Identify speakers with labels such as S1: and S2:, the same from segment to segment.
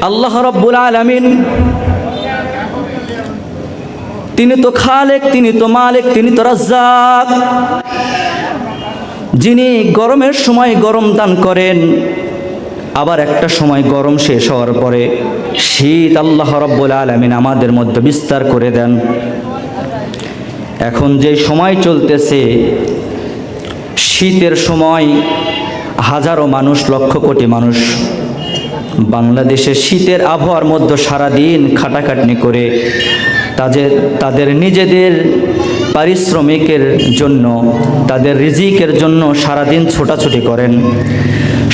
S1: আল্লাহ রাব্বুল আলামিন তিনি তো খালেক, তিনি তো মালিক, তিনি তো রাজ্জাক, যিনি গরমের সময় গরম দান করেন, আবার একটা সময় গরম শেষ হওয়ার পরে শীত আল্লাহ রাব্বুল আলামিন আমাদের মধ্যে বিস্তার করে দেন। এখন যে সময় চলতেছে শীতের সময়, হাজারো মানুষ, লক্ষ কোটি মানুষ বাংলাদেশে শীতের আবহাওয়ার মধ্যে সারাদিন খাটাখাটনি করে তাদের নিজেদের পারিশ্রমিকের জন্য, তাদের রিজিকের জন্য সারাদিন ছোটাছুটি করেন।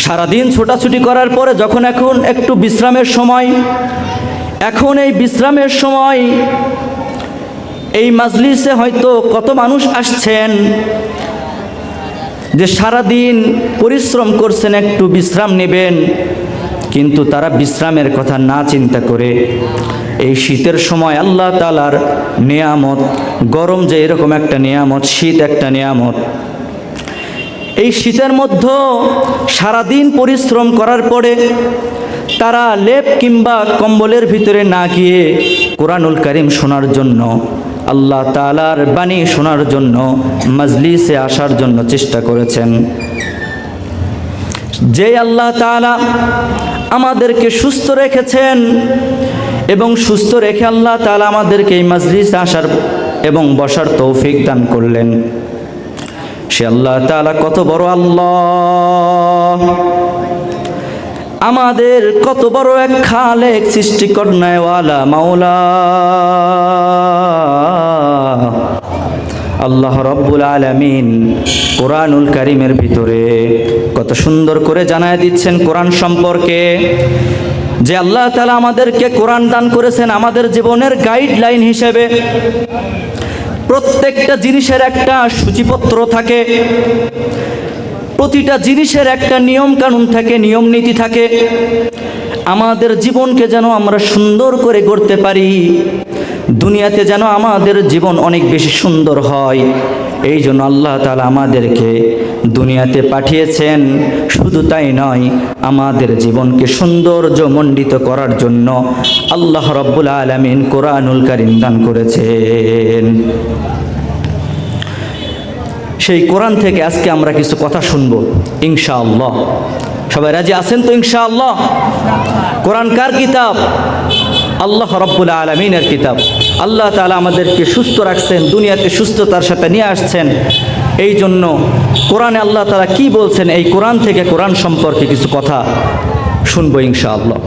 S1: সারাদিন ছোটাছুটি করার পরে যখন এখন একটু বিশ্রামের সময়, এখন এই বিশ্রামের সময় এই মাজলিসে হয়তো কত মানুষ আসছেন যে সারাদিন পরিশ্রম করছেন, একটু বিশ্রাম নেবেন, কিন্তু তারা বিশ্রামের কথা না চিন্তা করে এই শীতের সময় আল্লাহ তাআলার নিয়ামত, গরম যে এরকম একটা নিয়ামত, শীত একটা নিয়ামত, এই শীতের মধ্যে সারাদিন পরিশ্রম করার পরে তারা লেপ কিংবা কম্বলের ভিতরে না গিয়ে কোরআনুল কারীম শোনার জন্য, আল্লাহ তাআলার বাণী শোনার জন্য মাজলিসে আসার জন্য চেষ্টা করেছেন। যে আল্লাহ তাআলা আমাদেরকে সুস্থ রেখেছেন এবং সুস্থ রেখে আল্লাহ তাআলা আমাদেরকে এই মাজলিসে আসার এবং বসার তৌফিক দান করলেন, সে আল্লাহ তাআলা কত বড় আল্লাহ, আমাদের কত বড় এক খালেক, সৃষ্টিকর্তাওয়ালা মাওলা। আল্লাহ রাব্বুল আলামিন কোরআনুল কারীমের ভিতরে কত সুন্দর করে জানায় দিচ্ছেন কোরআন সম্পর্কে, যে আল্লাহ তাআলা আমাদেরকে কোরআন দান করেছেন আমাদের জীবনের গাইডলাইন হিসেবে। প্রত্যেকটা জিনিসের একটা সূচিপত্র থাকে, প্রতিটা জিনিসের একটা নিয়ম কানুন থাকে, নিয়ম নীতি থাকে। আমাদের জীবনকে যেন আমরা সুন্দর করে গড়তে পারি, দুনিয়াতে যেন আমাদের জীবন অনেক বেশি সুন্দর হয়, এই জন্য আল্লাহ তাআলা আমাদেরকে দুনিয়াতে পাঠিয়েছেন। শুধু তাই নয়, আমাদের জীবনকে সৌন্দর্যমণ্ডিত করার জন্য আল্লাহ রাব্বুল আলামিন কোরআনুল কারীম দান করেছেন। সেই কোরআন থেকে আজকে আমরা কিছু কথা শুনবো ইনশাআল্লাহ। সবাই রাজি আছেন তো ইনশাআল্লাহ? কোরআন কার কিতাব? আল্লাহ রাব্বুল আলামিনের কিতাব। আল্লাহ তাআলা আমাদেরকে সুস্থ রাখছেন, দুনিয়াতে সুস্থতার সাথে নিয়ে আসছেন। এই জন্য কোরআনে আল্লাহ তাআলা কি বলছেন, এই কোরআন থেকে, কোরআন সম্পর্কে কিছু কথা শুনবো ইনশাআল্লাহ।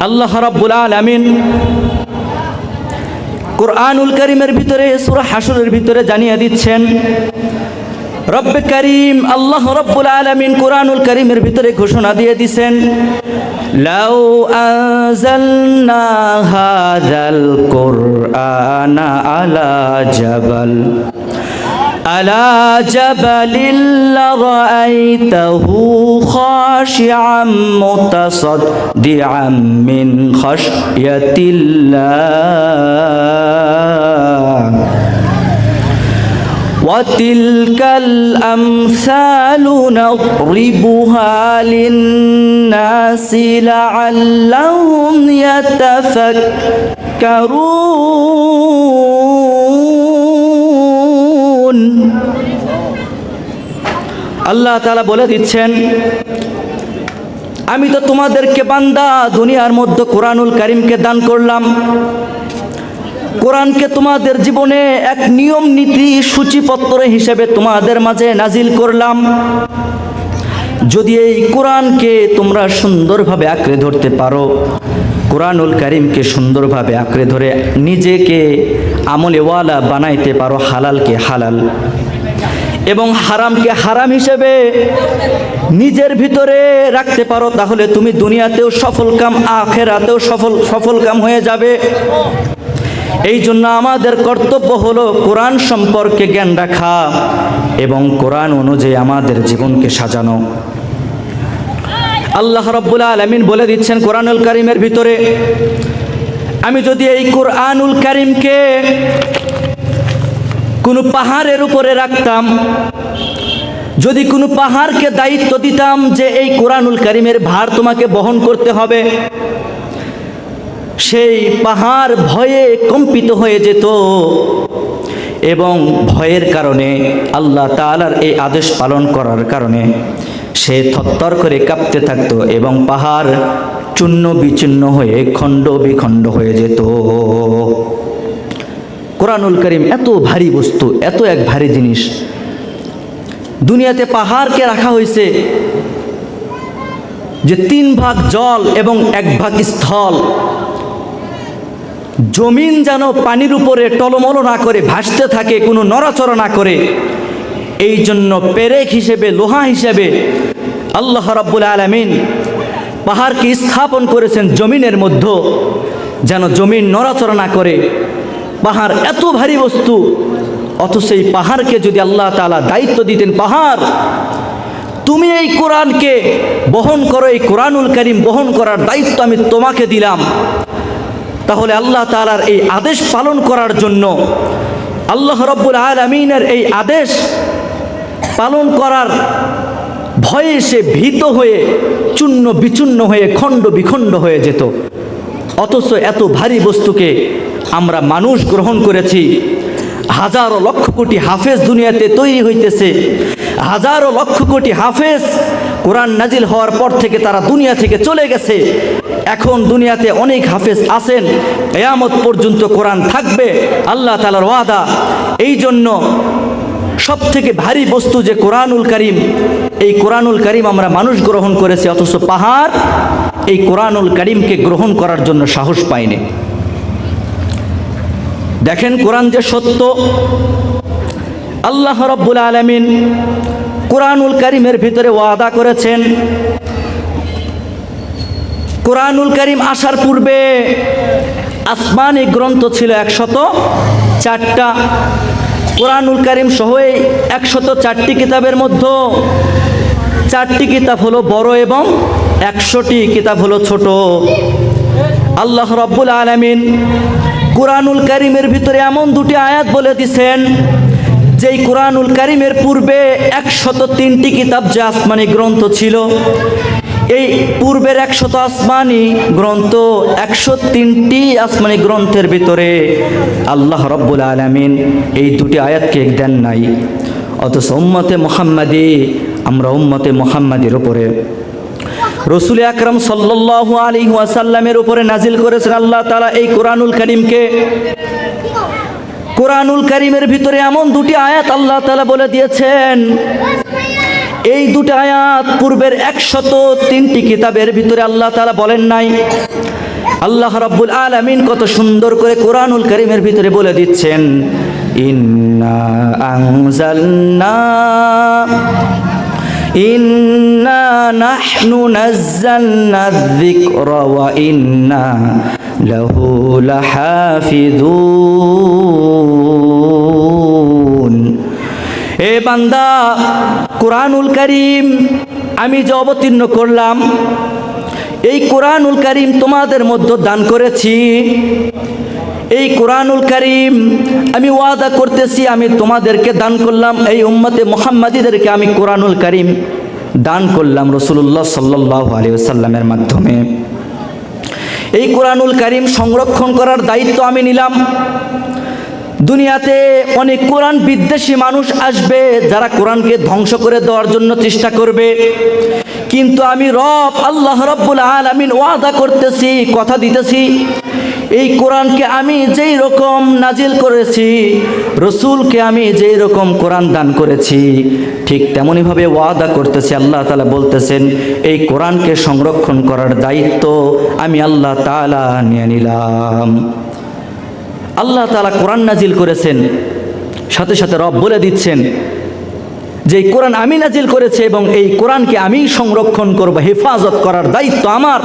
S1: আল্লাহ রাব্বুল আলামিন কোরআনুল কারীমের ভিতরে সূরা হাশরের ভিতরে জানিয়ে দিচ্ছেন, রব্বে কারীম আল্লাহ রাব্বুল আলামিন কোরআনুল কারীমের ভিতরে ঘোষণা দিয়ে দিয়েছেন, লাউ আনজালনা হাযাল কুরআনা আলা জাবালিন লারাআইতাহু খাশিআম মুতাসাদ্দিআম মিন খাশইয়াতিল্লাহ وتلك الأمثال نضربها للناس لعلهم يتفكرون। আল্লাহ তাআলা বলে দিচ্ছেন, আমি তো তোমাদেরকে বান্দা দুনিয়ার মধ্যে কোরআনুল কারীমকে দান করলাম, কোরআনকে তোমাদের জীবনে এক নিয়ম নীতি সূচিপত্র হিসেবে তোমাদের মাঝে নাজিল করলাম। যদি এই কোরআনকে তোমরা সুন্দরভাবে আঁকড়ে ধরতে পারো, কোরআনুল কারীমকে সুন্দরভাবে আঁকড়ে ধরে নিজেকে আমলেওয়ালা বানাইতে পারো, হালালকে হালাল এবং হারামকে হারাম হিসেবে নিজের ভিতরে রাখতে পারো, তাহলে তুমি দুনিয়াতেও সফল কাম, আখিরাতেও সফল কাম হয়ে যাবে। এই জন্য আমাদের কর্তব্য হলো কোরআন সম্পর্কে জ্ঞান রাখা এবং কোরআন অনুযায়ী আমাদের জীবনকে সাজানো। আল্লাহ রাব্বুল আলামিন বলে দিচ্ছেন কোরআনুল কারীমের ভিতরে, আমি যদি এই কোরআনুল কারীমকে কোনো পাহাড়ের উপরে রাখতাম, যদি কোনো পাহাড়কে দায়িত্ব দিতাম যে এই কোরআনুল কারীমের ভার তোমাকে বহন করতে হবে, সেই পাহাড় ভয়ে কম্পিত হয়ে যেত এবং ভয়ের কারণে আল্লাহ তাআলার এই আদেশ পালন করার কারণে সে থরথর করে কাঁপতে থাকতো এবং পাহাড় চূর্ণ বিচূর্ণ হয়ে খণ্ড বিখণ্ড হয়ে যেত। কোরআনুল কারীম এত ভারী বস্তু, এত এক ভারী জিনিস। দুনিয়াতে পাহাড়কে রাখা হয়েছে যে 3 ভাগ জল এবং 1 ভাগ স্থল। জমিন যেন পানির উপরে টলমল না করে ভাসতে থাকে, কোনো নড়াচড়া না করে। এই জন্য পেরেক হিসেবে, লোহা হিসেবে আল্লাহ রাব্বুল আলামিন পাহাড়কে স্থাপন করেছেন জমিনের মধ্যে, যেন জমিন নড়াচড়া না করে। পাহাড় এত ভারী বস্তু, অথচ এই পাহাড়কে যদি আল্লাহ তাআলা দায়িত্ব দিতেন, পাহাড় তুমি এই কোরআনকে বহন করো, এই কোরআনুল কারীম বহন করার দায়িত্ব আমি তোমাকে দিলাম, তাহলে আল্লাহ তাআলার এই আদেশ পালন করার জন্য, আল্লাহ রাব্বুল আলামিনের এই আদেশ পালন করার ভয়ে সে ভীত হয়ে চূর্ণ বিচূর্ণ হয়ে খণ্ড বিখণ্ড হয়ে যেত। অথচ এত ভারী বস্তুকে আমরা মানুষ গ্রহণ করেছি। হাজারো লক্ষ কোটি হাফেজ দুনিয়াতে তৈরি হইতেছে। হাজারো লক্ষ কোটি হাফেজ কোরআন নাজিল হওয়ার পর থেকে তারা দুনিয়া থেকে চলে গেছে। এখন দুনিয়াতে অনেক হাফেজ আছেন, কিয়ামত পর্যন্ত কোরআন থাকবে, আল্লাহ তাআলার ওয়াদা। এই জন্য সব থেকে ভারী বস্তু যে কোরআনুল কারীম, এই কোরআনুল কারীম আমরা মানুষ গ্রহণ করেছি, অথচ পাহাড় এই কোরআনুল কারীমকে গ্রহণ করার জন্য সাহস পায়নি। দেখেন কোরআন যে সত্য, আল্লাহ রাব্বুল আলামিন কোরআনুল কারীমের ভিতরে ওয়াদা করেছেন। কোরআনুল কারীম আসার পূর্বে আসমানি গ্রন্থ ছিল 104টা। কোরআনুল কারীম সহ 104টি কিতাবের মধ্যে 4টি কিতাব হলো বড় এবং 100টি কিতাব হলো ছোট। আল্লাহ রাব্বুল আলামিন কোরআনুল কারীমের ভিতরে এমন 2টি আয়াত বলে দিয়েছেন, যেই কোরআনুল কারীমের পূর্বে 103টি কিতাব যে আসমানি গ্রন্থ ছিল, এই পূর্বের 100 আসমানি গ্রন্থ, 103টি আসমানি গ্রন্থের ভিতরে আল্লাহ রাব্বুল আলামিন এই 2টি আয়াতকে দেন নাই। অথচ উম্মতে মুহাম্মাদি, আমরা উম্মতে মুহাম্মাদির উপরে রাসূল আকরাম সাল্লাল্লাহু আলাইহি ওয়াসাল্লামের উপরে নাজিল করেছেন আল্লাহ তাআলা এই কোরআনুল কারীমকে। কোরআনুল কারীমের ভিতরে এমন 2টি আয়াত আল্লাহ তাআলা বলে দিয়েছেন, এই 2টি আয়াত পূর্বের 103টি কিতাবের ভিতরে আল্লাহ তাআলা বলেন নাই। আল্লাহ রাব্বুল আলামিন কত সুন্দর করে কোরআনুল কারীমের ভিতরে বলে দিচ্ছেন, ইন্না নাহনু নাযালনা যিকরা ওয়া ইন্না লাহু লাহাফিযুন। এ বান্দা, কোরআনুল কারীম আমি যে অবতীর্ণ করলাম, এই কোরআনুল কারীম তোমাদের মধ্যে দান করেছি। এই কোরআনুল কারীম আমি ওয়াদা করতেছি, আমি তোমাদেরকে দান করলাম, এই উম্মতে মুহাম্মাদিদেরকে আমি কোরআনুল কারীম দান করলাম রাসূলুল্লাহ সাল্লাল্লাহু আলাইহি ওয়াসাল্লামের মাধ্যমে। এই কোরআনুল কারীম সংরক্ষণ করার দায়িত্ব আমি নিলাম। দুনিয়াতে অনেক কোরআন বিদ্বেষী মানুষ আসবে, যারা কোরআনকে ধ্বংস করে দেওয়ার জন্য চেষ্টা করবে, কিন্তু আমি রব আল্লাহ রাব্বুল আলামিন ওয়াদা করতেছি, কথা দিতেছি, এই কোরআনকে আমি যেই রকম নাজিল করেছি, রসুলকে আমি যেই রকম কোরআন দান করেছি, ঠিক তেমনইভাবে ওয়াদা করতেছি। আল্লাহ তাআলা বলতেছেন, এই কোরআনকে সংরক্ষণ করার দায়িত্ব আমি আল্লাহ তাআলা নিয়ে নিলাম। আল্লাহ তাআলা কোরআন নাজিল করেছেন, সাথে সাথে রব বলে দিচ্ছেন যে এই কোরআন আমি নাজিল করেছি এবং এই কোরআনকে আমি সংরক্ষণ করব, হেফাজত করার দায়িত্ব আমার।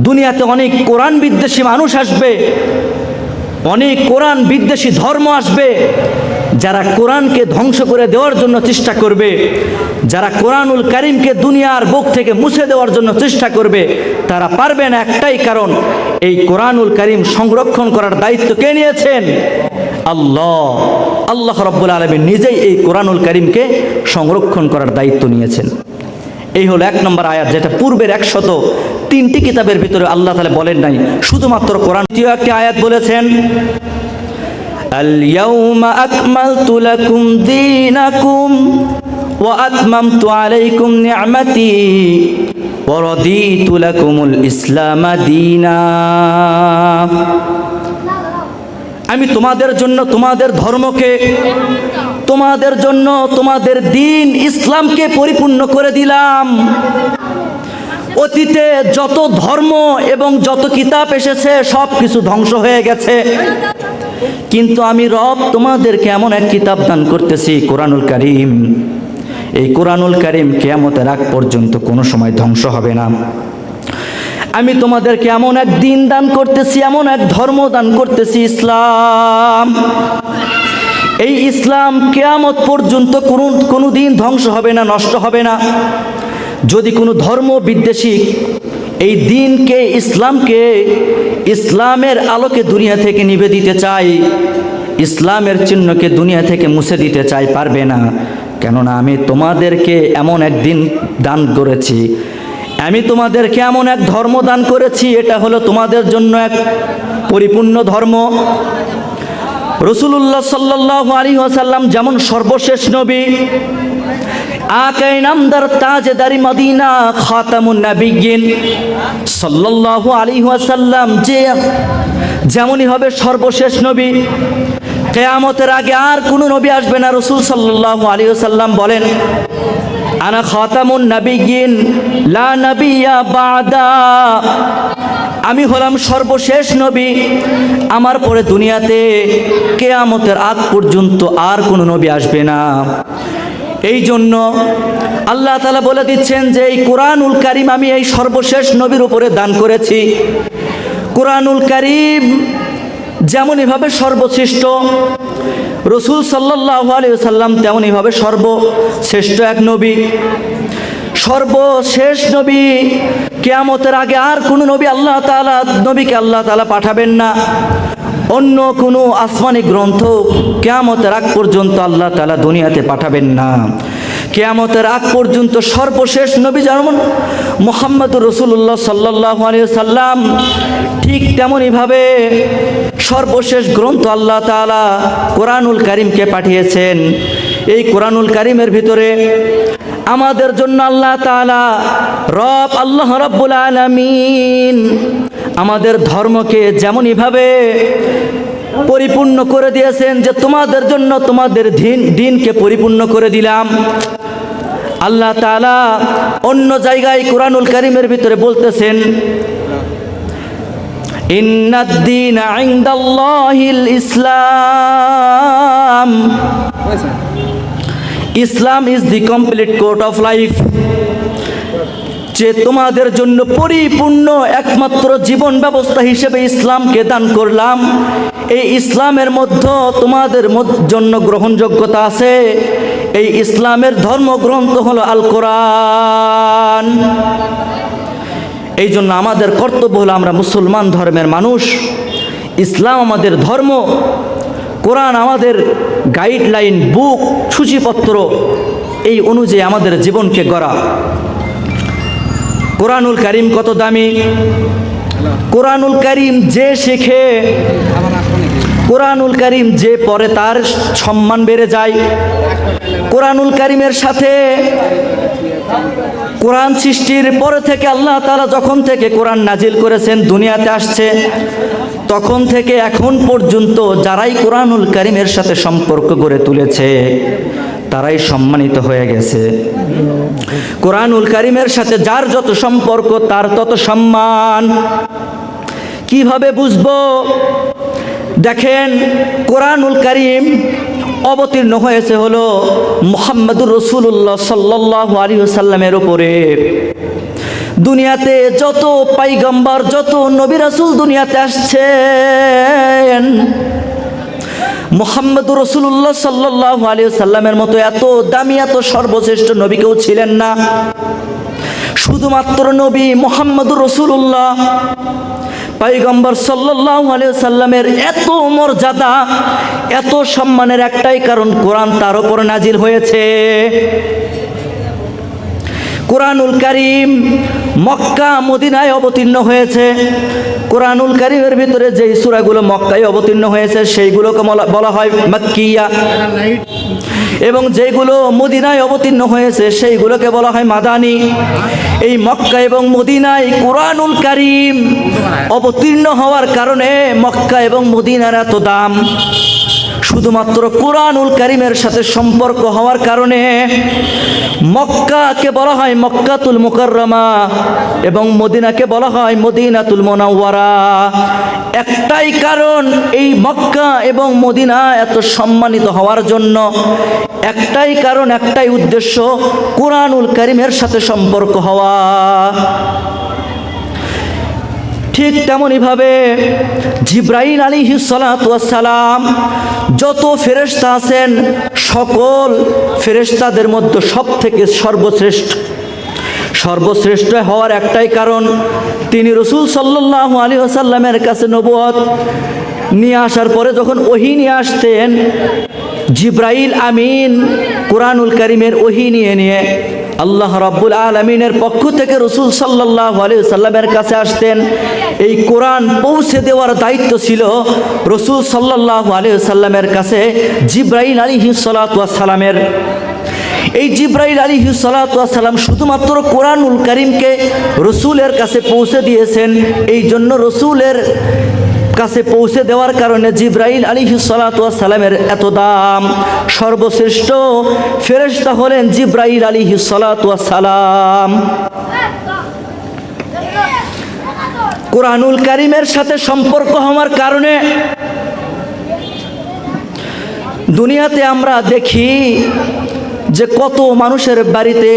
S1: দুনিয়াতে অনেক কোরআন বিদ্বেষী মানুষ আসবে, অনেক কোরআন বিদ্বেষী ধর্ম আসবে, যারা কোরআনকে ধ্বংস করে দেওয়ার জন্য চেষ্টা করবে, যারা কোরআনুল কারীমকে দুনিয়ার বুক থেকে মুছে দেওয়ার জন্য চেষ্টা করবে, তারা পারবে না। একটাই কারণ, এই কোরআনুল কারীম সংরক্ষণ করার দায়িত্ব কে নিয়েছেন? আল্লাহ রাব্বুল আলামিন নিজেই এই কোরআনুল কারীমকে সংরক্ষণ করার দায়িত্ব নিয়েছেন। এই হলো 1 নম্বর আয়াত, যেটা পূর্বের 103টি কিতাবের ভিতরে আল্লাহ তাআলা বলেন নাই, শুধুমাত্র কোরআন। দ্বিতীয় একটি আয়াত বলেছেন, আল ইয়াউমা আকমালতু লাকুম দীনাকুম ওয়া আতমামতু আলাইকুম নি'মাতি ওয়া রাদিতু লাকুমুল ইসলাম দীনা। আমি তোমাদের জন্য তোমাদের ধর্মকে, তোমাদের জন্য তোমাদের দ্বীন ইসলামকে পরিপূর্ণ করে দিলাম। অতীতে যত ধর্ম এবং যত কিতাব এসেছে সব কিছু ধ্বংস হয়ে গেছে, কিন্তু আমি রব তোমাদেরকে এমন এক কিতাব দান করতেছি, কোরআনুল কারীম। এই কোরআনুল কারীম কিয়ামতের আগ পর্যন্ত কোনো সময় ধ্বংস হবে না। আমি তোমাদেরকে এমন এক দিন দান করতেছি, এমন এক ধর্ম দান করতেছি, ইসলাম। এই ইসলাম কিয়ামত পর্যন্ত কোনো দিন ধ্বংস হবে না, নষ্ট হবে না। যদি কোনো ধর্ম বিদ্বেষী এই দিনকে, ইসলামকে, ইসলামের আলোকে দুনিয়া থেকে নিভে দিতে চায়, ইসলামের চিহ্নকে দুনিয়া থেকে মুছে দিতে চায়, পারবে না। কেননা আমি তোমাদেরকে এমন এক দিন দান করেছি, আমি তোমাদেরকে এমন এক ধর্ম দান করেছি, এটা হলো তোমাদের জন্য এক পরিপূর্ণ ধর্ম। রাসূলুল্লাহ সাল্লাল্লাহু আলাইহি ওয়াসাল্লাম যেমন সর্বশেষ নবী, আকাই নামদার তাজদারি মদিনা খাতামুন নবিয়্যিন সাল্লাল্লাহু আলাইহি ওয়াসাল্লাম যেমনই হবে সর্বশেষ নবী, কিয়ামতের আগে আর কোনো নবী আসবে না। রাসূল সাল্লাল্লাহু আলাইহি ওয়াসাল্লাম বলেন, আনা খাতামুন নবিয়্যিন লা নবিয়্যা বাদা, আমি হলাম সর্বশেষ নবী, আমার পরে দুনিয়াতে কিয়ামতের আগ পর্যন্ত আর কোনো নবী আসবে না। এই জন্য আল্লাহ তাআলা বলে দিচ্ছেন যে এই কোরআনুল কারীম আমি এই সর্বশেষ নবীর উপরে দান করেছি। কোরআনুল কারীম যেমনইভাবে সর্বশ্রেষ্ঠ, রাসূল সাল্লাল্লাহু আলাইহি ওয়াসাল্লাম তেমনইভাবে সর্বশ্রেষ্ঠ এক নবী, সর্বশেষ নবী। কিয়ামতের আগে আর কোনো নবী নবীকে আল্লাহ তাআলা পাঠাবেন না। অন্য কোনো আসমানি গ্রন্থ কিয়ামতের আগ পর্যন্ত আল্লাহ তাআলা দুনিয়াতে পাঠাবেন না। কিয়ামতের আগ পর্যন্ত সর্বশেষ নবী যেমন মুহাম্মদুর রাসূলুল্লাহ সাল্লাল্লাহু আলাইহি ওয়াসাল্লাম, ঠিক তেমনইভাবে সর্বশেষ গ্রন্থ আল্লাহ তাআলা কোরআনুল কারীমকে পাঠিয়েছেন। এই কোরআনুল কারীমের ভিতরে আমাদের জন্য আল্লাহ তাআলা আল্লাহ রাব্বুল আলামিন আমাদের ধর্মকে যেমনইভাবে পরিপূর্ণ করে দিয়েছেন যে তোমাদের জন্য তোমাদের দ্বীনকে পরিপূর্ণ করে দিলাম। আল্লাহ তাআলা অন্য জায়গায় কোরআনুল কারীমের ভিতরে বলতেছেন, ইন্নাদ দীনা ইনদাল্লাহিল ইসলাম, Islam is the complete code of life, যে তোমাদের জন্য পরিপূর্ণ একমাত্র জীবন ব্যবস্থা হিসেবে ইসলামকে দান করলাম। এই ইসলামের মধ্যে তোমাদের জন্য গ্রহণযোগ্যতা আছে। এই ইসলামের ধর্মগ্রন্থ হলো আল কোরআন। এই জন্য আমাদের কর্তব্য হলো, আমরা মুসলমান ধর্মের মানুষ, ইসলাম আমাদের ধর্ম, কোরআন আমাদের গাইডলাইন, বুক, সূচিপত্র, এই অনুযায়ী আমাদের জীবনকে গড়া। কোরআনুল কারীম কত দামি! কোরআনুল কারীম যে শেখে, কোরআনুল কারীম যে পড়ে তার সম্মান বেড়ে যায়। কোরআনুল কারীমের সাথে কোরআন সৃষ্টির পরে থেকে আল্লাহ তাআলা যখন থেকে কোরআন নাজিল করেছেন, দুনিয়াতে আসছে, তখন থেকে এখন পর্যন্ত যারাই কোরআনুল কারীমের সাথে সম্পর্ক গড়ে তুলেছে তারাই সম্মানিত হয়ে গেছে। কোরআনুল কারীমের সাথে যার যত সম্পর্ক তার তত সম্মান। কিভাবে বুঝবো? দেখেন, কোরআনুল কারীম অবতীর্ণ হয়েছে হলো মুহাম্মদুর রাসূলুল্লাহ সাল্লাল্লাহু আলাইহি ওয়াসাল্লামের উপরে। দুনিয়াতে যত পয়গম্বর, যত নবী রাসূল দুনিয়াতে আসছেন, মুহাম্মদুর রাসূলুল্লাহ সাল্লাল্লাহু আলাইহি ওয়াসাল্লামের মতো এত দামি, এত সর্বশ্রেষ্ঠ নবী কেউ ছিলেন না। শুধুমাত্র নবী মুহাম্মদুর রাসূলুল্লাহ পয়গম্বর সাল্লাল্লাহু আলাইহি সাল্লামের এত মর্যাদা, এত সম্মানের একটাই কারণ, কোরআন তার উপর নাজিল হয়েছে। কোরআনুল কারীম মক্কা মদিনায় অবতীর্ণ হয়েছে। কোরআনুল কারীমের ভিতরে যেই সূরাগুলো মক্কায় অবতীর্ণ হয়েছে সেইগুলোকে বলা হয় মাক্কিয়া, এবং যেগুলো মদিনায় অবতীর্ণ হয়েছে সেইগুলোকে বলা হয় মাদানী। এই মক্কা এবং মদিনায় কোরআনুল কারীম অবতীর্ণ হওয়ার কারণে মক্কা এবং মদিনার এত দাম। শুধুমাত্র কোরআনুল কারীমের সাথে সম্পর্ক হওয়ার কারণে মক্কাকে বলা হয় মক্কাতুল মুকাররমা এবং মদিনাকে বলা হয় মদিনাতুল মুনাওয়ারা। একটাই কারণ, এই মক্কা এবং মদিনা এত সম্মানিত হওয়ার জন্য একটাই কারণ, একটাই উদ্দেশ্য, কোরআনুল কারীমের সাথে সম্পর্ক হওয়া। ঠিক তেমনইভাবে জিবরাইল আলাইহিস সালাতু ওয়াস সালাম যত ফেরেশতা আছেন সকল ফেরেশতাদের মধ্যে সবথেকে সর্বশ্রেষ্ঠ হওয়ার একটাই কারণ, তিনি রাসূল সাল্লাল্লাহু আলাইহি ওয়াসাল্লামের কাছে নবুয়ত নিয়ে আসার পরে যখন ওহী নিয়ে আসতেন, জিবরাইল আমিন কোরআনুল কারীমের ওহী নিয়ে আল্লাহ রাব্বুল আলামিনের পক্ষ থেকে রাসূল সাল্লাল্লাহু আলাইহি ওয়াসাল্লামের কাছে আসতেন। এই কোরআন পৌঁছে দেওয়ার দায়িত্ব ছিল রাসূল সাল্লাল্লাহু আলাইহি ওয়াসাল্লামের কাছে জিবরাইল আলাইহিস সালাতু ওয়াস সালামের। এই জিবরাইল আলাইহিস সালাতু ওয়াস সালাম শুধুমাত্র কোরআনুল কারীমকে রাসূলের কাছে পৌঁছে দিয়েছেন। এই জন্য রাসূলের কাছে পৌঁছে দেওয়ার কারণে জিবরাইল আলাইহিস সালাতু ওয়াস সালামের এত দাম। সর্বশ্রেষ্ঠ ফেরেশতা হলেন জিবরাইল আলাইহিস সালাতু ওয়াস সালাম। কোরআনুল কারীমের সাথে সম্পর্ক হওয়ার কারণে দুনিয়াতে আমরা দেখি যে কত মানুষের বাড়িতে,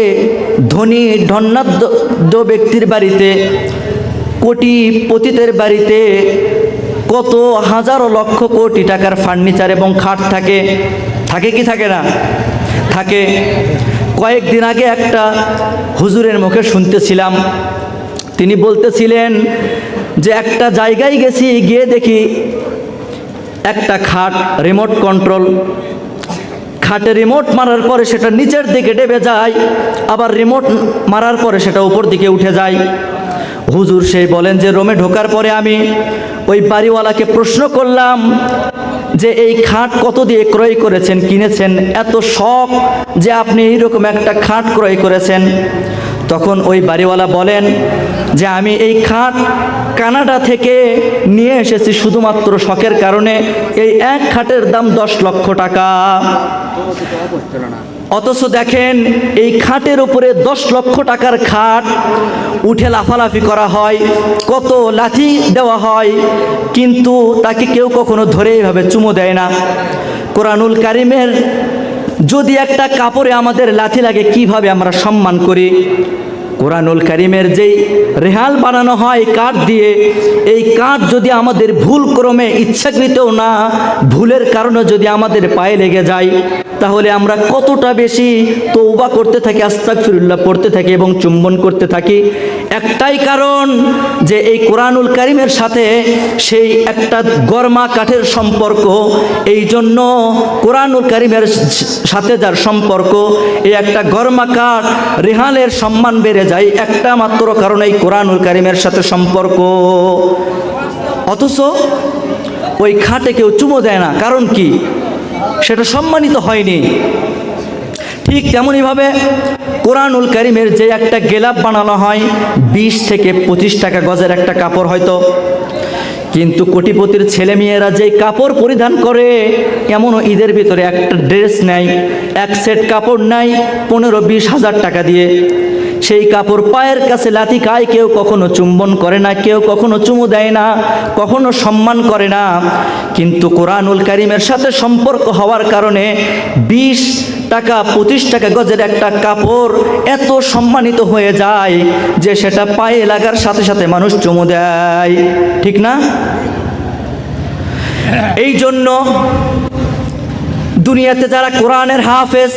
S1: ধনী ধনাঢ্য ব্যক্তির বাড়িতে, কোটিপতিদের বাড়িতে কত হাজারো লক্ষ কোটি টাকার ফার্নিচার এবং খাট থাকে। থাকে কি থাকে না? থাকে। কয়েকদিন আগে একটা হুজুরের মুখে শুনতেছিলাম, তিনি বলতেছিলেন যে একটা জায়গায় গেছি, গিয়ে দেখি একটা খাট রিমোট কন্ট্রোল, খাটে রিমোট মারার পরে সেটা নিচের দিকে ডেবে যায়, আবার রিমোট মারার পরে সেটা উপর দিকে উঠে যায়। হুজুর সেই বলেন যে রুমে ঢোকার পরে আমি ওই বাড়িওয়ালাকে প্রশ্ন করলাম যে এই খাট কত দিয়ে ক্রয় করেছেন, কিনেছেন, এত শখ যে আপনি এইরকম একটা খাট ক্রয় করেছেন। তখন ওই বাড়িওয়ালা বলেন যে আমি এই খাট কানাডা থেকে নিয়ে এসেছি শুধুমাত্র শখের কারণে। এই এক খাটের দাম 10 লক্ষ টাকা। অথচ দেখেন এই খাটের উপরে 10 লক্ষ টাকার খাট উঠে লাফালাফি করা হয়, কত লাথি দেওয়া হয়, কিন্তু তাকে কেউ কখনো ধরে এইভাবে চুমো দেয় না। কোরআনুল কারীমের যদি একটা কাপড়ে আমাদের লাথি লাগে কিভাবে আমরা সম্মান করি? কোরআনুল কারীমের যেই রেহাল বানানো হয় কাঠ দিয়ে, এই কাঠ যদি আমাদের ভুল ক্রমে ইচ্ছাকৃতও না, ভুলের কারণে যদি আমাদের পায়ে লেগে যায়, তাহলে আমরা কতটা বেশি তওবা করতে থাকি, আস্তাগফিরুল্লাহ পড়তে থাকি এবং চুম্বন করতে থাকি। একটাই কারণ যে এই কোরআনুল কারীমের সাথে সেই একটা গরমা কাঠের সম্পর্ক। এই জন্য কোরআনুল কারীমের সাথে যার সম্পর্ক, এই একটা গরমা কাঠ রেহালের সম্মান বেড়ে যায়, একটা মাত্র কারণ এই কোরআনুল কারীমের সাথে সম্পর্ক। অথচ ওই খাটে কেউ চুমো দেয় না, কারণ কি? সেটা সম্মানিত হয়নি। ঠিক তেমনইভাবে কোরআনুল কারীমের যে একটা গেলাপ বানানো হয় 20 থেকে 25 টাকা গজের একটা কাপড় হয়তো, কিন্তু কোটিপতির ছেলে মেয়েরা যেই কাপড় পরিধান করে, এমনও ঈদের ভিতরে একটা ড্রেস নেয়, এক সেট কাপড় নেয় 15-20 হাজার টাকা দিয়ে। সেই কাপড় পায়ের কাছে লাথি খায়, কেউ কখনো চুম্বন করে না, কেউ কখনো চুমু দেয় না, কখনো সম্মান করে না। কিন্তু কোরআনুল কারীমের সাথে সম্পর্ক হওয়ার কারণে 20 টাকা 25 টাকা গজের একটা কাপড় এত সম্মানিত হয়ে যায় যে সেটা পায়ে লাগার সাথে সাথে মানুষ চুমু দেয়। ঠিক না? এই জন্য দুনিয়াতে যারা কোরআনের হাফেজ,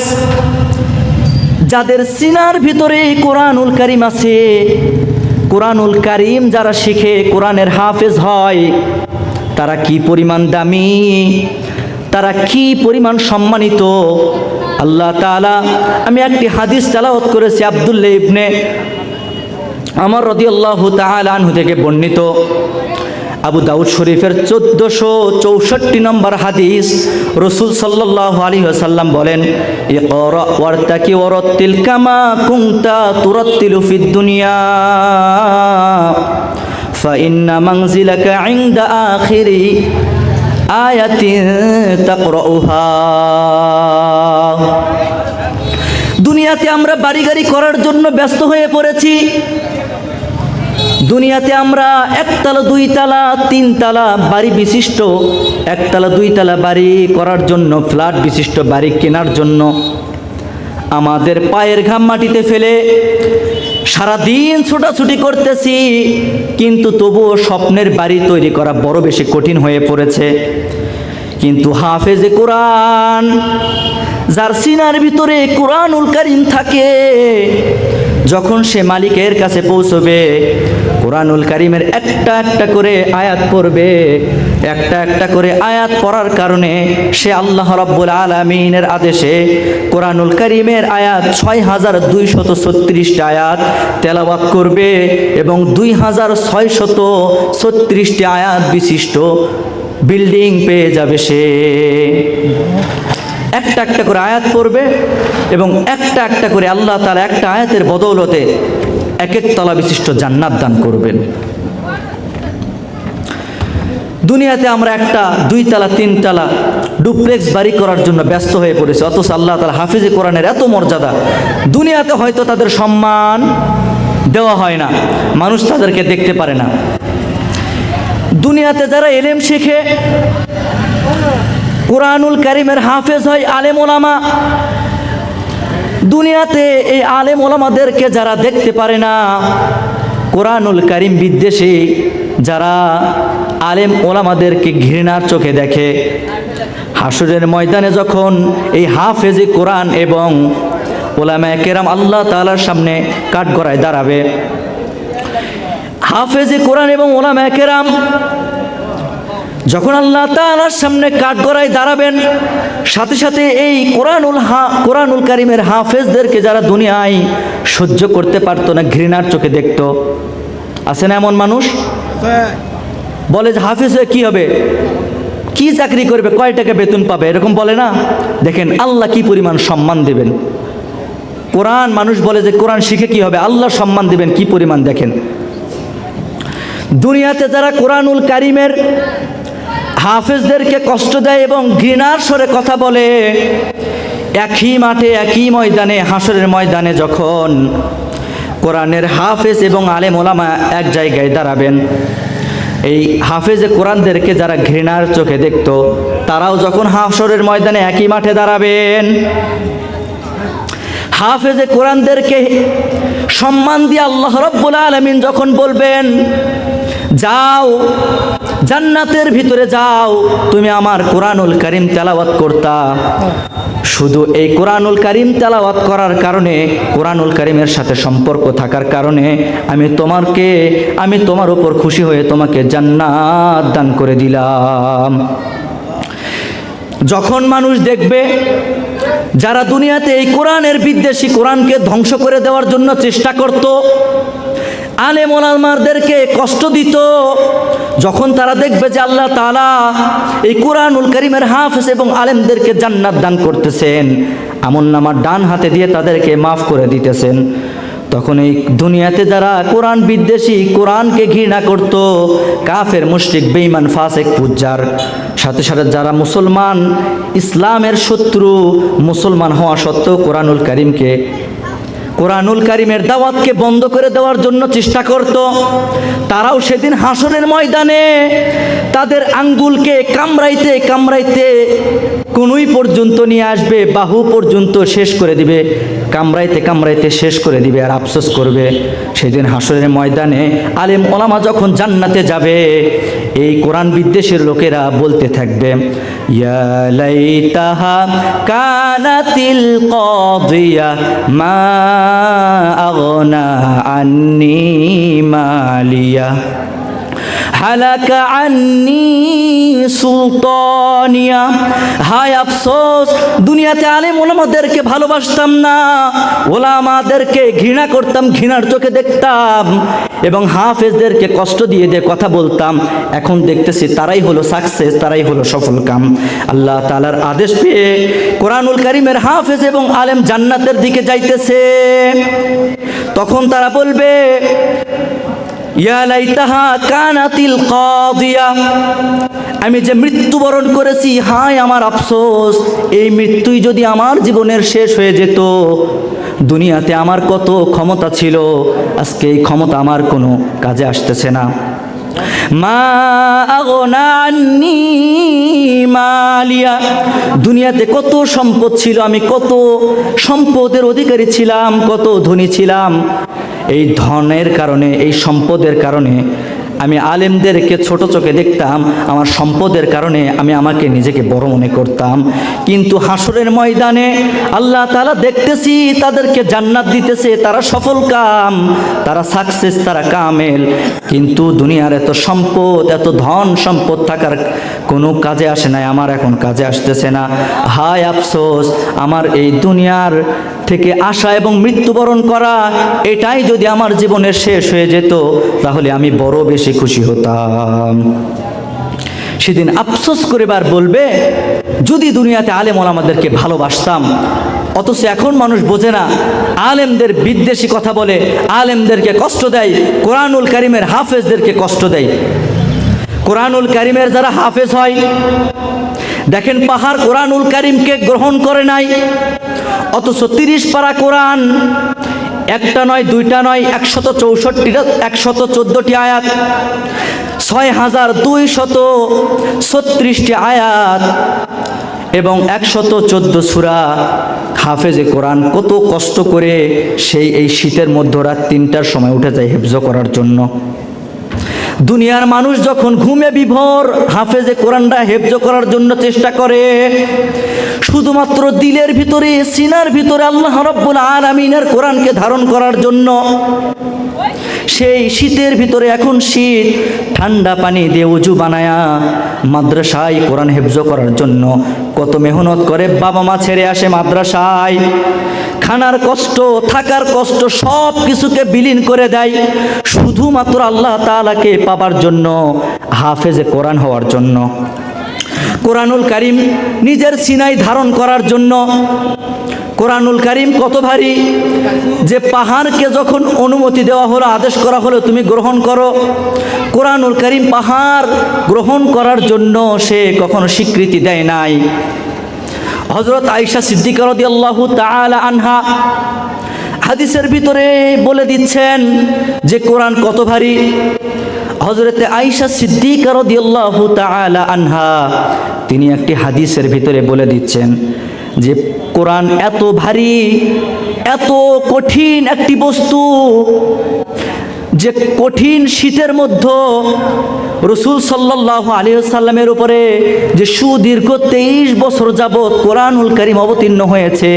S1: যাদের সিনার ভিতরে কোরআনুল কারীম আছে, কোরআনুল কারীম যারা শিখে কোরআনের হাফেজ হয় তারা কি পরিমাণ দামি, তারা কি পরিমাণ সম্মানিত। আল্লাহ তাআলা, আমি একটি হাদিস তেলাওয়াত করেছি আব্দুল্লাহ ইবনে আমর রাদিয়াল্লাহু তাআলা আনহু থেকে বর্ণিত, আবু দাউদ শরীফের 1464 নম্বর হাদিস। রাসূল সাল্লাল্লাহু আলাইহি ওয়াসাল্লাম বলেন, ইকরা ওয়ারতাকি ওয়ারাত্তিল কামা কুনতা তুরাত্তিলু ফিদ দুনিয়া ফাইন্না মানজিলাকা ইনদা আখিরি আয়াতিন তাকরাউহা। দুনিয়াতে আমরা বাড়ি গাড়ি করার জন্য ব্যস্ত হয়ে পড়েছি। দুনিয়াতে আমরা একতলা দুইতলা তিনতলা বাড়ি বিশিষ্ট, একতলা দুইতলা বাড়ি করার জন্য, ফ্ল্যাট বিশিষ্ট বাড়ি কেনার জন্য আমাদের পায়ের ঘাম মাটিতে ফেলে সারাদিন ছোটাছুটি করতেছি, কিন্তু তবুও স্বপ্নের বাড়ি তৈরি করা বড় বেশি কঠিন হয়ে পড়েছে। কিন্তু হাফেজে কোরআন, যার সিনার ভিতরে কোরআনুল কারীম থাকে, যখন সে মালিকের কাছে পৌঁছবে কোরআনুল কারীমের একটা একটা করে আয়াত পড়বে, একটা একটা করে আয়াত পড়ার কারণে সে আল্লাহ রাব্বুল আলামিনের আদেশে কোরআনুল কারীমের আয়াত 6236টি আয়াত তেলাওয়াত করবে এবং 2636টি আয়াত বিশিষ্ট বিল্ডিং পেয়ে যাবে। সে একটা একটা করে আয়াত পড়বে এবং একটা একটা করে আল্লাহ তাআলা একটা আয়াতের বদৌলতে এক এক তলা বিশিষ্ট জান্নাত দান করবেন। দুনিয়াতে আমরা একটা দুইতলা তিনতলা ডুপ্লেক্স বাড়ি করার জন্য ব্যস্ত হয়ে পড়েছি, অথচ আল্লাহ তাআলা হাফেজে কোরআনের এত মর্যাদা। দুনিয়াতে হয়তো তাদের সম্মান দেওয়া হয় না, মানুষ তাদেরকে দেখতে পারে না। দুনিয়াতে যারা ইলম শিখে কোরআনুল কারীমের হাফেজ হয় আলেম ওলামা, দুনিয়াতে এই আলেম ওলামাদেরকে যারা দেখতে পারে না, কোরআনুল কারীম বিদ্বেষী যারা আলেম ওলামাদেরকে ঘৃণার চোখে দেখে, হাসরের ময়দানে যখন এই হাফেজে কোরআন এবং ওলামায়ে কেরাম আল্লাহ তাআলার সামনে কাঠগড়ায় দাঁড়াবে, হাফেজে কোরআন এবং ওলামায়ে কেরাম যখন আল্লাহ তাআলার সামনে কাঠগড়ায় দাঁড়াবেন, সাথে সাথে এই কোরআনুল কারীমের হাফেজদেরকে যারা দুনিয়ায় সহ্য করতে পারতো না, ঘৃণার চোখে দেখতো, আছে না এমন মানুষ? বলে যে হাফেজ হয়ে কী হবে, কি চাকরি করবে, কয় টাকা বেতন পাবে, এরকম বলে না? দেখেন আল্লাহ কি পরিমাণ সম্মান দেবেন। কোরআন, মানুষ বলে যে কোরআন শিখে কি হবে, আল্লাহ সম্মান দেবেন কি পরিমাণ। দেখেন দুনিয়াতে যারা কোরআনুল কারীমের হাফেজদেরকে কষ্ট দেয় এবং ঘৃণার স্বরে কথা বলে, একই মাঠে একই ময়দানে হাসরের ময়দানে যখন কোরআনের হাফেজ এবং আলেম ওলামা এক জায়গায় দাঁড়াবেন, এই হাফেজে কোরআনদেরকে যারা ঘৃণার চোখে দেখতো, তারাও যখন হাসরের ময়দানে একই মাঠে দাঁড়াবেন, হাফেজে কোরআনদেরকে সম্মান দিয়ে আল্লাহ রাব্বুল আলামিন যখন বলবেন, যাও জান্নাতের ভিতরে যাও, তুমি আমার কোরআনুল কারীম তেলাওয়াত করতা, শুধু এই কোরআনুল কারীম তেলাওয়াত করার কারণে, কোরআনুল কারীমের সাথে সম্পর্ক থাকার কারণে আমি তোমার উপর খুশি হয়ে তোমাকে জান্নাত দান করে দিলাম। যখন মানুষ দেখবে যারা দুনিয়াতে এই কোরআনের বিদ্বেষী, কোরআনকে ধ্বংস করে দেওয়ার জন্য চেষ্টা করত, আলেম ওলামাদেরকে কষ্ট দিত, যখন তারা দেখবে যে আল্লাহ তাআলা এই কোরআনুল কারীমের হাফেজ এবং আলেমদেরকে জান্নাত দান করতেছেন, আমলনামার ডান হাতে দিয়ে তাদেরকে মাফ করে দিতেছেন, তখন এই দুনিয়াতে যারা কোরআন বিদ্বেষী, কোরআনকে ঘৃণা করত, কাফের মুশরিক বেঈমান ফাসিক ফুজ্জার, সাথে সাথে যারা মুসলমান, ইসলামের শত্রু, মুসলমান হওয়া সত্ত্বেও কোরআনুল কারীমের দাওয়াতকে বন্ধ করে দেওয়ার জন্য চেষ্টা করত, তারাও সেদিন হাসরের ময়দানে তাদের আঙ্গুলকে কামড়াইতে কামড়াইতে কনুই পর্যন্ত নিয়ে আসবে, বাহু পর্যন্ত শেষ করে দিবে, কামড়াইতে কামড়াইতে শেষ করে দিবে, আর আফসোস করবে। সেদিন হাসরের ময়দানে আলেম ওলামা যখন জান্নাতে যাবে, এই কোরআন বিদ্বেষের লোকেরা বলতে থাকবে, ইয়া লাইতাহা কানাতিল কাদিয়া মা আগনা আন্নি মালিয়া হালাকা আন্নি সুলতানিয়া। হায় আফসোস, দুনিয়াতে আলেম ওলামাদেরকে ভালোবাসতাম না, ওলামাদেরকে ঘৃণা করতাম, ঘৃণার চোখে দেখতাম এবং হাফেজদেরকে কষ্ট দিয়ে দিয়ে কথা বলতাম। এখন দেখতেছি তারাই হলো সাকসেস, তারাই হলো সফল কাম। আল্লাহ তাআলার আদেশ পেয়ে কোরআনুল কারীমের হাফেজ এবং আলেম জান্নাতের দিকে যাইতেছে। তখন তারা বলবে ইয়া লাইতাহা কানাতিল কাদিয়া, আমি যে মৃত্যুবরণ করেছি, হায় আমার আফসোস, এই মৃত্যুই যদি আমার জীবনের শেষ হয়ে যেত। দুনিয়াতে আমার কত ক্ষমতা ছিল, আজকে এই ক্ষমতা আমার কোনো কাজে আসতেছে না। মা আগনা আন্নি মালিয়া, দুনিয়াতে কত সম্পদ ছিল, আমি কত সম্পদের অধিকারী ছিলাম, কত ধনী ছিলাম। এই ধনের কারণে, এই সম্পদের কারণে আমি আলেমদেরকে ছোট চোখে দেখতাম, আমার সম্পদের কারণে আমি আমাকে নিজেকে বড় মনে করতাম। কিন্তু হাসরের ময়দানে আল্লাহ তাআলা দেখতেছি তাদেরকে জান্নাত দিতেছে, তারা সফল কাম, তারা সাকসেস, তারা কামেল। কিন্তু দুনিয়ার এত সম্পদ, এত ধন সম্পদ থাকার কোনো কাজে আসে নাই, আমার এখন কাজে আসতেছে না। হায় আফসোস, আমার এই দুনিয়ার থেকে আসা এবং মৃত্যুবরণ করা, এটাই যদি আমার জীবনের শেষ হয়ে যেত, তাহলে আমি বড় বেশি খুশি হতাম। সেদিন আফসোস করে বার বলবে, যদি দুনিয়াতে আলেম ওলামাদেরকে ভালোবাসতাম। অথচ এখন মানুষ বোঝে না, আলেমদের বিদ্বেষী কথা বলে, আলেমদেরকে কষ্ট দেয়, কোরআনুল কারীমের হাফেজদেরকে কষ্ট দেয়। কোরআনুল কারীমের যারা হাফেজ হয়, দেখেন পাহাড় কোরআনুল কারীমকে গ্রহণ করে নাই, অথচ 30 পারা কোরআন, একটা নয়, দুইটা নয়, 114টি আয়াত, 6236টি আয়াত এবং 114 সূরা। হাফেজে কোরআন কত কষ্ট করে সেই এই শীতের মধ্যে রাত 3টার সময় উঠে যায় হেফজ করার জন্য। দুনিয়ার মানুষ যখন ঘুমে বিভোর, হাফেজে কোরআনটা হেফজ করার জন্য চেষ্টা করে। শুধুমাত্র দিলের ভিতরে, সিনার ভিতরে আল্লাহ রাব্বুল আলামিনের কোরআনকে ধারণ করার জন্য। সেই শীতের ভিতরে, এখন শীত, ঠান্ডা পানি দিয়ে উজু বানায়া মাদ্রাসায় কোরআন হেফজ করার জন্য কত মেহনত করে বাবা মা ছেড়ে আসে মাদ্রাসায়। খানার কষ্ট, থাকার কষ্ট, সব কিছুকে বিলীন করে দেয় শুধুমাত্র আল্লাহ তাআলাকে পাবার জন্য, হাফেজে কোরআন হওয়ার জন্য, কোরআনুল কারীম নিজের সিনায় ধারণ করার জন্য। কোরআনুল কারীম কত ভারী, যে পাহাড়কে যখন অনুমতি দেওয়া হলো, আদেশ করা হলো তুমি গ্রহণ করো, কোরআনুল কারীম পাহাড় গ্রহণ করার জন্য সে কখনো স্বীকৃতি দেয় নাই। হযরত আয়েশা সিদ্দিকা রাদিয়াল্লাহু তাআলা আনহা হাদিসের ভিতরে বলে দিচ্ছেন যে কোরআন কত ভারী। হযরতে আয়েশা সিদ্দিকা রাদিয়াল্লাহু তাআলা আনহা তিনি একটি হাদিসের ভিতরে বলে দিচ্ছেন যে কোরআন এত ভারী, এত কঠিন একটি বস্তু, যে কঠিন শীতের মধ্যে রাসূল সাল্লাল্লাহু আলাইহি ওয়াসাল্লামের উপরে যে সুদীর্ঘ 23 বছর যাবত কোরআনুল কারীম অবতীর্ণ হয়েছে,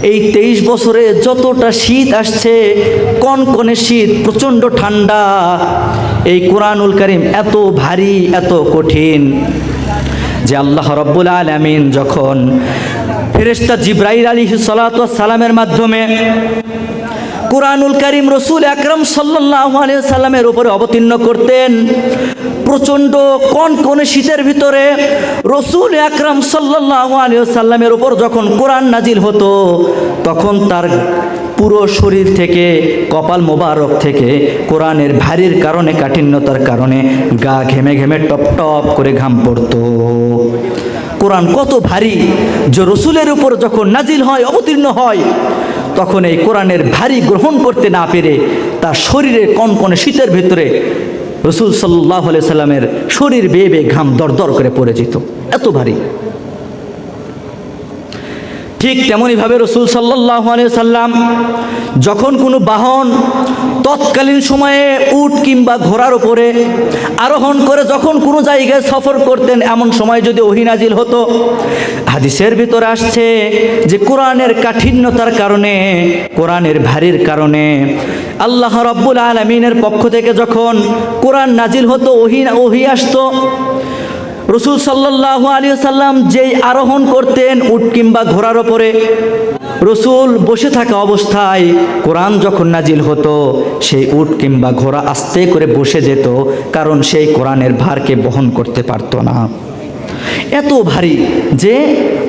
S1: এই 23 বছরে যতটা শীত আসছে, কনকনে শীত, প্রচণ্ড ঠান্ডা, এই কোরআনুল কারীম এত ভারী, এত কঠিন যে আল্লাহ রাব্বুল আলামিন যখন ফেরেশতা জিবরাইল আলাইহিস সালাতু ওয়াস সালামের মাধ্যমে কোরআনুল কারীম রাসূল আকরাম সাল্লাল্লাহু আলাইহি ওয়াসাল্লামের উপরে অবতীর্ণ করতেন, প্রচণ্ড কনকনে শীতের ভিতরে রাসূল আকরাম সাল্লাল্লাহু আলাইহি ওয়াসাল্লামের উপর যখন কোরআন নাজিল হতো, তখন তার পুরো শরীর থেকে, কপাল মোবারক থেকে কোরআনের ভারীর কারণে, কাঠিন্যতার কারণে গা ঘেমে ঘেমে টপ টপ করে ঘাম পড়তো। কোরআন কত ভারী, যে রাসূলের উপর যখন নাজিল হয়, অবতীর্ণ হয়, তখন এই কোরআনের ভারী গ্রহণ করতে না পেরে তার শরীরে কনকনে শীতের ভিতরে রাসূল সাল্লাল্লাহু আলাইহি সাল্লামের শরীর বেয়ে বেয়ে ঘাম দরদর করে পড়ে যেত, এত ভারী। ঠিক তেমনইভাবে রাসূল সাল্লাল্লাহু আলাইহি সাল্লাম যখন কোনো বাহন তৎকালীন সময়ে উট কিংবা ঘোড়ার উপরে আরোহণ করে যখন কোনো জায়গায় সফর করতেন, এমন সময় যদি ওহী নাজিল হতো, হাদিসের ভিতরে আসছে যে কোরআনের কাঠিন্যতার কারণে, কোরআনের ভারীর কারণে আল্লাহ রাব্বুল আলামিনের পক্ষ থেকে যখন কোরআন নাজিল হতো, ওহী আসতো, রাসূল সাল্লাল্লাহু আলাইহি সাল্লাম যেই আরোহণ করতেন উট কিংবা ঘোড়ার ওপরে, রাসূল বসে থাকা অবস্থায় কোরআন যখন নাজিল হতো সেই উট কিংবা ঘোড়া আস্তে করে বসে যেত, কারণ সেই কোরআনের ভারকে বহন করতে পারতো না। এত ভারী যে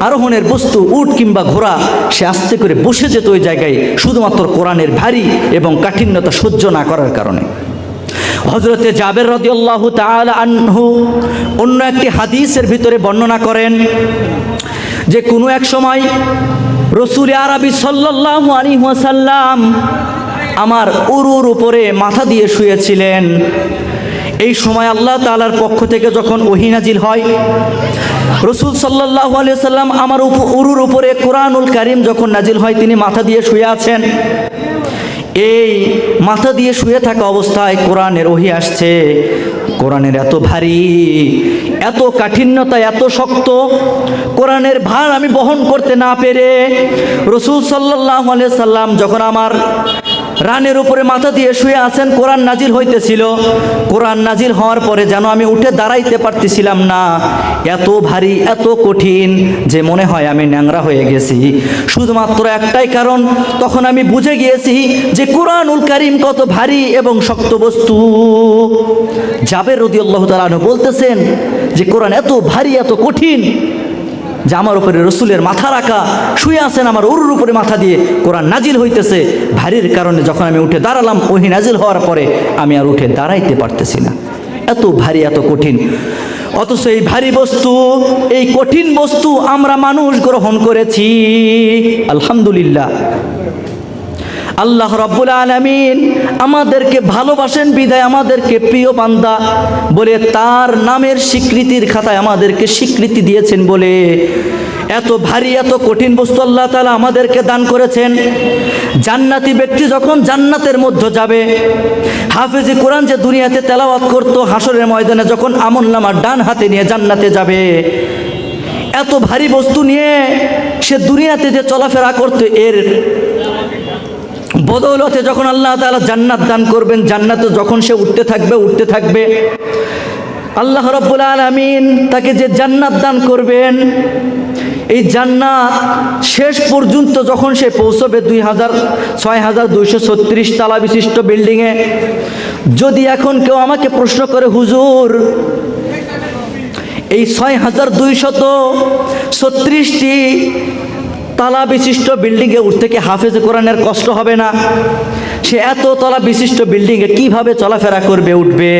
S1: আরোহণের বস্তু উট কিংবা ঘোড়া সে আস্তে করে বসে যেত ওই জায়গায়, শুধুমাত্র কোরআনের ভারী এবং কাঠিন্যতা সহ্য না করার কারণে। হযরতে জাবের রাদিয়াল্লাহু তাআলা আনহু অন্য একটি হাদিসের ভিতরে বর্ণনা করেন যে কোনো এক সময় রাসূল আরবি সাল্লাল্লাহু আলাইহি ওয়াসাল্লাম আমার উরুর উপরে মাথা দিয়ে শুয়েছিলেন। এই সময় আল্লাহ তাআলার পক্ষ থেকে যখন ওহী নাজিল হয়, রাসূল সাল্লাল্লাহু আলাইহি ওয়াসাল্লাম আমার উরুর উপরে কোরআনুল কারীম যখন নাজিল হয়, তিনি মাথা দিয়ে শুয়ে আছেন। এই মাথা দিয়ে শুয়ে থাকা অবস্থায় কোরআনের ওহী আসছে। কোরআনের এত ভারী, এত কাঠিন্যতা, এত শক্ত, কোরআনের ভার আমি বহন করতে না পেরে রাসূল সাল্লাল্লাহু আলাইহি সাল্লাম যখন আমার রানের উপরে মাথা দিয়ে শুয়ে আছেন, কোরআন নাজিল হইতেছিল। কোরআন নাজিল হওয়ার পরে যেন আমি উঠে দাঁড়াইতে পারতেছিলাম না, এত ভারী, এত কঠিন যে মনে হয় আমি ন্যাংরা হয়ে গেছি। শুধুমাত্র একটাই কারণ, তখন আমি বুঝে গিয়েছি যে কোরআনুল কারীম কত ভারী এবং শক্ত বস্তু। জাবের রাদিয়াল্লাহু তাআলা আনহু বলতেছেন যে কোরআন এত ভারী, এত কঠিন যে আমার উপরে রসুলের মাথা রাখা, শুয়ে আছেন আমার উরুর উপরে মাথা দিয়ে, কোরআন নাজিল হইতেছে। ভারীর কারণে যখন আমি উঠে দাঁড়ালাম, ওহী নাজিল হওয়ার পরে আমি আর উঠে দাঁড়াইতে পারতেছি না। এত ভারী, এত কঠিন। অথচ এই ভারী বস্তু, এই কঠিন বস্তু আমরা মানুষ গ্রহণ করেছি। আলহামদুলিল্লাহ, আল্লাহ রাব্বুল আলামিন আমাদেরকে ভালোবাসেন বিধায় আমাদেরকে প্রিয় বান্দা বলে তার নামের স্বীকৃতির খাতায় আমাদেরকে স্বীকৃতি দিয়েছেন বলে এত ভারী, এত কঠিন বস্তু আল্লাহ তাআলা আমাদেরকে দান করেছেন। জান্নাতি ব্যক্তি যখন জান্নাতের মধ্যে যাবে, হাফেজে কোরআন যে দুনিয়াতে তেলাওয়াত করতো, হাসরের ময়দানে যখন আমলনামার ডান হাতে নিয়ে জান্নাতে যাবে, এত ভারী বস্তু নিয়ে সে দুনিয়াতে যে চলাফেরা করতো, এর বদৌলতে যখন আল্লাহ তাআলা জান্নাত দান করবেন, জান্নাতে যখন সে উঠতে থাকবে, আল্লাহ রাব্বুল আলামিন তাকে যে জান্নাত দান করবেন, এই জান্নাত শেষ পর্যন্ত যখন সে পৌঁছবে ৬,২৩৬ তালা বিশিষ্ট বিল্ডিংয়ে। যদি এখন কেউ আমাকে প্রশ্ন করে, হুজুর এই ৬,২৩৬টি তালা বিশিষ্ট বিল্ডিংয়ে উঠতে কি হাফেজে কোরআনের কষ্ট হবে না? সে এত তলা বিশিষ্ট বিল্ডিংয়ে কিভাবে চলাফেরা করবে, উঠবে?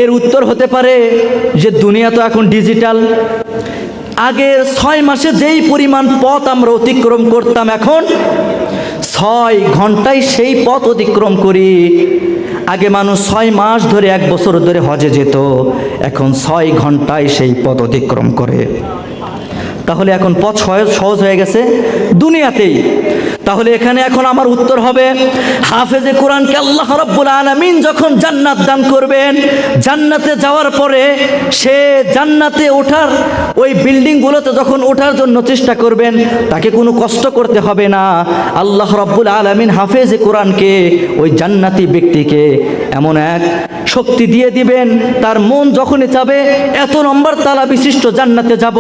S1: এর উত্তর হতে পারে যে দুনিয়া তো এখন ডিজিটাল। আগের ৬ মাসে যেই পরিমাণ পথ আমরা অতিক্রম করতাম, এখন ৬ ঘন্টায় সেই পথ অতিক্রম করি। আগে মানুষ ৬ মাস ধরে, ১ বছর ধরে হজে যেত, এখন ৬ ঘন্টায় সেই পথ অতিক্রম করে। তাহলে এখন পথ সহজ হয়ে গেছে দুনিয়াতেই। তাহলে এখানে এখন আমার উত্তর হবে, হাফেজে কোরআনকে আল্লাহ রাব্বুল আলামিন যখন জান্নাত দান করবেন, জান্নাতে যাওয়ার পরে সে জান্নাতে ওঠার ওই বিল্ডিংগুলোতে যখন ওঠার জন্য চেষ্টা করবেন, তাকে কোনো কষ্ট করতে হবে না। আল্লাহ রাব্বুল আলামিন হাফেজে কোরআনকে, ওই জান্নাতি ব্যক্তিকে এমন এক শক্তি দিয়ে দিবেন, তার মন যখনই চাবে এত নম্বর তালা বিশিষ্ট জান্নাতে যাব,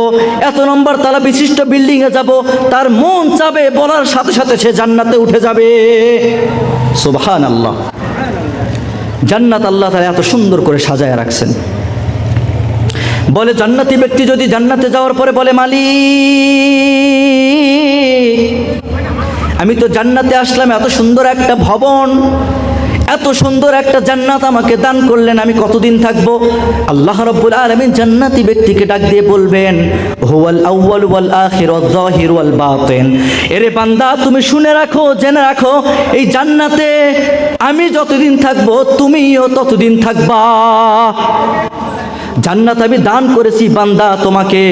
S1: এত নম্বর তালা বিশিষ্ট বিল্ডিংয়ে যাব, তার মন চাবে বলার সাথে সাথে সে জান্নাতে উঠে যাবে। সুবহানাল্লাহ। জান্নাত আল্লাহ তাআলা এত সুন্দর করে সাজায় রাখছেন। বলে জান্নাতি ব্যক্তি যদি জান্নাতে যাওয়ার পরে বলে, মালিক আমি তো জান্নাতে আসলাম, এত সুন্দর একটা ভবন, এত সুন্দর একটা জান্নাত আমাকে দান করলেন, আমি কতদিন থাকবো? আল্লাহ রাব্বুল আলামিন জান্নাতি ব্যক্তিকে ডাক দিয়ে বলবেন, হুয়াল আউয়াল ওয়াল আখির ওয়াল যাহির ওয়াল বাতিন। এরে বান্দা, তুমি শুনে রাখো, জেনে রাখো, এই জান্নাতে আমি যতদিন থাকবো তুমিও ততদিন থাকবা। জান্নাত আমি দান করেছি বান্দা তোমাকে,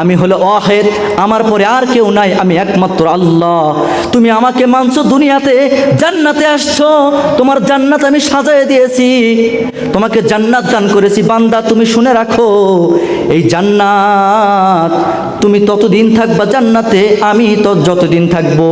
S1: আমি হলো ওয়াহিদ, আমার পরে আর কেউ নাই, আমি একমাত্র আল্লাহ। তুমি আমাকে মানছো, দুনিয়াতে জান্নাতে আসছো, তোমার জান্নাত আমি সাজায় দিয়েছি, তোমাকে জান্নাত দান করেছি বান্দা। তুমি শুনে রাখো, এই জান্নাত তুমি ততদিন থাকবা জান্নাতে, আমি তো যতদিন থাকবো।